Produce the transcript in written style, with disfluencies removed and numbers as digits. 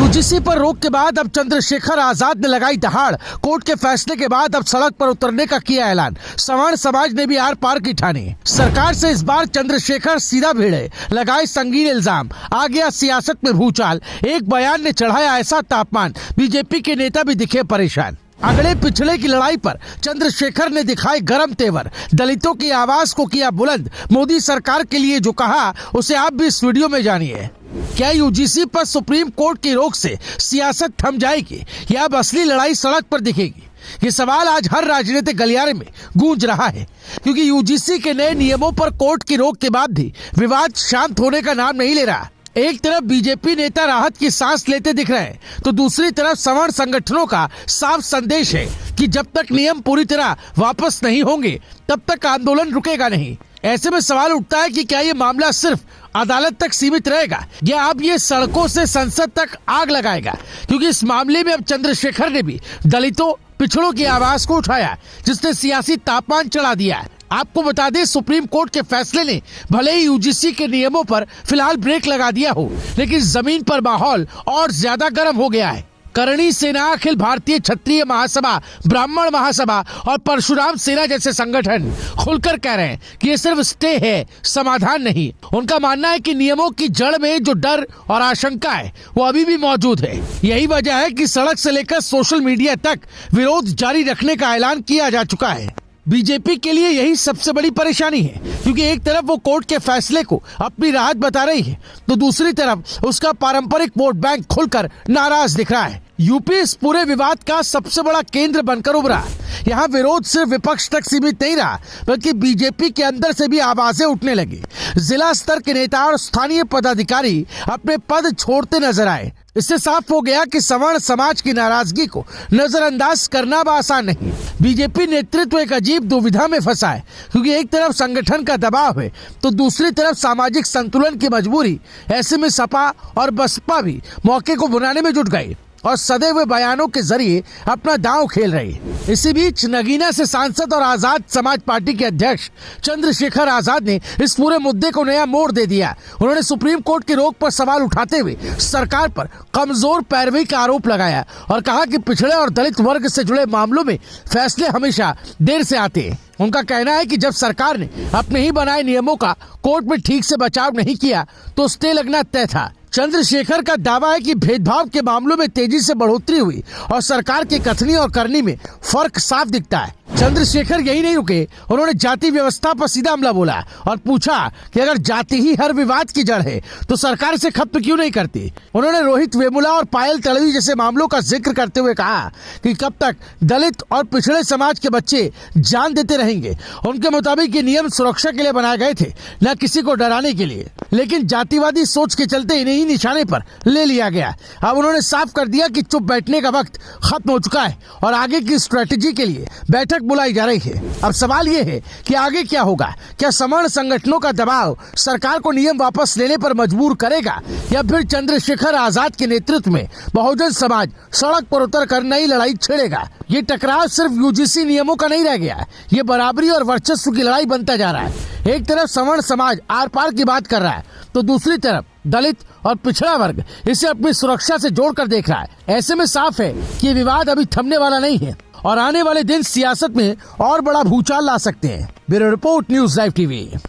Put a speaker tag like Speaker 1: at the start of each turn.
Speaker 1: UGC पर रोक के बाद अब चंद्रशेखर आजाद ने लगाई दहाड़। कोर्ट के फैसले के बाद अब सड़क पर उतरने का किया ऐलान। सवर्ण समाज ने भी आर पार की ठानी। सरकार से इस बार चंद्रशेखर सीधा भिड़े, लगाए संगीन इल्जाम। आ गया सियासत में भूचाल। एक बयान ने चढ़ाया ऐसा तापमान, बीजेपी के नेता भी दिखे परेशान। अगले पिछड़े की लड़ाई पर चंद्रशेखर ने दिखाए गरम तेवर। दलितों की आवाज को किया बुलंद। मोदी सरकार के लिए जो कहा उसे आप भी इस वीडियो में जानिए। क्या यूजीसी पर सुप्रीम कोर्ट की रोक से सियासत थम जाएगी या अब असली लड़ाई सड़क पर दिखेगी? ये सवाल आज हर राजनीतिक गलियारे में गूंज रहा है, क्योंकि यूजीसी के नए नियमों पर कोर्ट की रोक के बाद भी विवाद शांत होने का नाम नहीं ले रहा। एक तरफ बीजेपी नेता राहत की सांस लेते दिख रहे हैं, तो दूसरी तरफ सवर्ण संगठनों का साफ संदेश है कि जब तक नियम पूरी तरह वापस नहीं होंगे तब तक आंदोलन रुकेगा नहीं। ऐसे में सवाल उठता है कि क्या ये मामला सिर्फ अदालत तक सीमित रहेगा या अब ये सड़कों से संसद तक आग लगाएगा? क्योंकि इस मामले में अब चंद्रशेखर ने भी दलितों, पिछड़ों की आवाज को उठाया, जिसने सियासी तापमान चढ़ा दिया है। आपको बता दें, सुप्रीम कोर्ट के फैसले ने भले ही यूजीसी के नियमों पर फिलहाल ब्रेक लगा दिया हो, लेकिन जमीन पर माहौल और ज्यादा गर्म हो गया है। करणी सेना, अखिल भारतीय क्षत्रिय महासभा, ब्राह्मण महासभा और परशुराम सेना जैसे संगठन खुलकर कह रहे हैं कि ये सिर्फ स्टे है, समाधान नहीं। उनका मानना है कि नियमों की जड़ में जो डर और आशंका है वो अभी भी मौजूद है। यही वजह है कि सड़क से लेकर सोशल मीडिया तक विरोध जारी रखने का ऐलान किया जा चुका है। बीजेपी के लिए यही सबसे बड़ी परेशानी है, क्योंकि एक तरफ वो कोर्ट के फैसले को अपनी राहत बता रही है, तो दूसरी तरफ उसका पारंपरिक वोट बैंक खुलकर नाराज दिख रहा है। यूपी इस पूरे विवाद का सबसे बड़ा केंद्र बनकर उभरा। यहाँ विरोध सिर्फ विपक्ष तक सीमित नहीं रहा, बल्कि बीजेपी के अंदर से भी आवाजें उठने लगी। जिला स्तर के नेता और स्थानीय पदाधिकारी अपने पद छोड़ते नजर आए। इससे साफ हो गया कि सवर्ण समाज की नाराजगी को नजरअंदाज करना आसान नहीं। बीजेपी नेतृत्व एक अजीब दुविधा में फंसा है, क्योंकि एक तरफ संगठन का दबाव है तो दूसरी तरफ सामाजिक संतुलन की मजबूरी। ऐसे में सपा और बसपा भी मौके को बुनाने में जुट गई और सदे हुए बयानों के जरिए अपना दांव खेल रही। इसी बीच नगीना से सांसद और आजाद समाज पार्टी के अध्यक्ष चंद्रशेखर आजाद ने इस पूरे मुद्दे को नया मोड़ दे दिया। उन्होंने सुप्रीम कोर्ट की रोक पर सवाल उठाते हुए सरकार पर कमजोर पैरवी का आरोप लगाया और कहा कि पिछड़े और दलित वर्ग से जुड़े मामलों में फैसले हमेशा देर से आते हैं। उनका कहना है कि जब सरकार ने अपने ही बनाए नियमों का कोर्ट में ठीक से बचाव नहीं किया तो स्टे लगना तय था। चंद्रशेखर का दावा है कि भेदभाव के मामलों में तेजी से बढ़ोतरी हुई और सरकार की कथनी और करनी में फर्क साफ दिखता है। चंद्रशेखर यही नहीं रुके, उन्होंने जाति व्यवस्था पर सीधा हमला बोला और पूछा कि अगर जाति ही हर विवाद की जड़ है तो सरकार से खत्म क्यों नहीं करती। उन्होंने रोहित वेमुला और पायल तड़वी जैसे मामलों का जिक्र करते हुए कहा कि कब तक दलित और पिछड़े समाज के बच्चे जान देते रहेंगे। उनके मुताबिक ये नियम सुरक्षा के लिए बनाए गए थे, न किसी को डराने के लिए, लेकिन जातिवादी सोच के चलते इन्हीं निशाने पर ले लिया गया। अब उन्होंने साफ कर दिया कि चुप बैठने का वक्त खत्म हो चुका है और आगे की स्ट्रेटेजी के लिए बैठक बुलाई जा रही है। अब सवाल ये है कि आगे क्या होगा? क्या सवर्ण संगठनों का दबाव सरकार को नियम वापस लेने पर मजबूर करेगा या फिर चंद्रशेखर आजाद के नेतृत्व में बहुजन समाज सड़क पर उतर कर नई लड़ाई छेड़ेगा? ये टकराव सिर्फ यूजीसी नियमों का नहीं रह गया, ये बराबरी और वर्चस्व की लड़ाई बनता जा रहा है। एक तरफ सवर्ण समाज आर पार की बात कर रहा है, तो दूसरी तरफ दलित और पिछड़ा वर्ग इसे अपनी सुरक्षा से जोड़कर देख रहा है। ऐसे में साफ है कि ये विवाद अभी थमने वाला नहीं है और आने वाले दिन सियासत में और बड़ा भूचाल ला सकते हैं। Bureau report, news live TV.